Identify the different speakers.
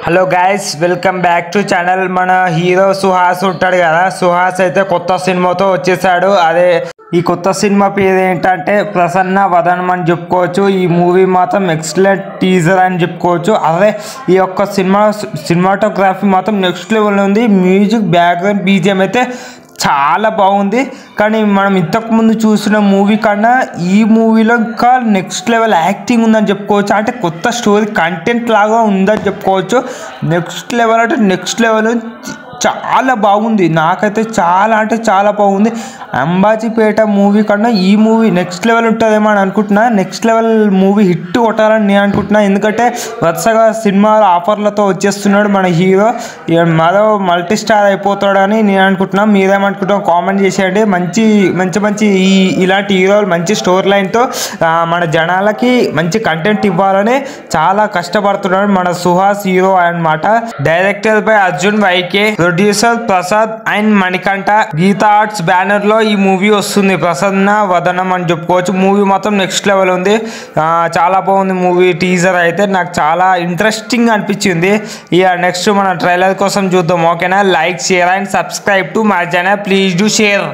Speaker 1: Hello guys, welcome back to channel. మన hero Suhas ఉంటాడు కదా, సుహాస్ అయితే కొత్త సినిమాతో వచ్చేసాడు. అదే ఈ కొత్త సినిమా పేరు ఏంటంటే ప్రసన్న వదనం అని చెప్పుకోవచ్చు. ఈ మూవీ మాత్రం ఎక్సలెంట్ టీజర్ అని చెప్పుకోవచ్చు. అదే ఈ యొక్క సినిమాటోగ్రఫీ మాత్రం నెక్స్ట్ లెవెల్ ఉంది. మ్యూజిక్, బ్యాక్గ్రౌండ్, బీజిఎం అయితే చాలా బాగుంది. కానీ మనం ఇంతకుముందు చూసిన మూవీ కన్నా ఈ మూవీలో ఇంకా నెక్స్ట్ లెవెల్ యాక్టింగ్ ఉందని చెప్పుకోవచ్చు. అంటే కొత్త స్టోరీ కంటెంట్ లాగా ఉందని చెప్పుకోవచ్చు. నెక్స్ట్ లెవెల్ అంటే నెక్స్ట్ లెవెల్ చాలా బాగుంది. నాకైతే చాలా అంటే చాలా బాగుంది. అంబాజీపేట మూవీ కన్నా ఈ మూవీ నెక్స్ట్ లెవెల్ ఉంటుందేమో అని అనుకుంటున్నా. నెక్స్ట్ లెవెల్ మూవీ హిట్ కొట్టాలని నేను అనుకుంటున్నా. ఎందుకంటే వరుసగా సినిమాల ఆఫర్లతో వచ్చేస్తున్నాడు మన హీరో. మరో మల్టీ స్టార్ అయిపోతాడని నేను అనుకుంటున్నా. మీరేమనుకుంటాం కామెంట్ చేసేయండి. మంచి మంచి మంచి ఇలాంటి హీరోలు మంచి స్టోరీ లైన్తో మన జనాలకి మంచి కంటెంట్ ఇవ్వాలని చాలా కష్టపడుతున్నాడు మన సుహాస్ హీరో అన్నమాట. Director by Arjun YK, producer Prasad and Manikantha. Geetha Arts banner లో ఈ మూవీ వస్తుంది. ప్రసన్న వదనం అని చెప్పుకోవచ్చు. మూవీ మొత్తం నెక్స్ట్ లెవెల్ ఉంది. చాలా బాగుంది మూవీ. టీజర్ అయితే నాకు చాలా ఇంట్రెస్టింగ్ అనిపించింది. ఇక నెక్స్ట్ మన ట్రైలర్ కోసం చూద్దాం. ఓకేనా? Like, share and subscribe to my channel. Please do share.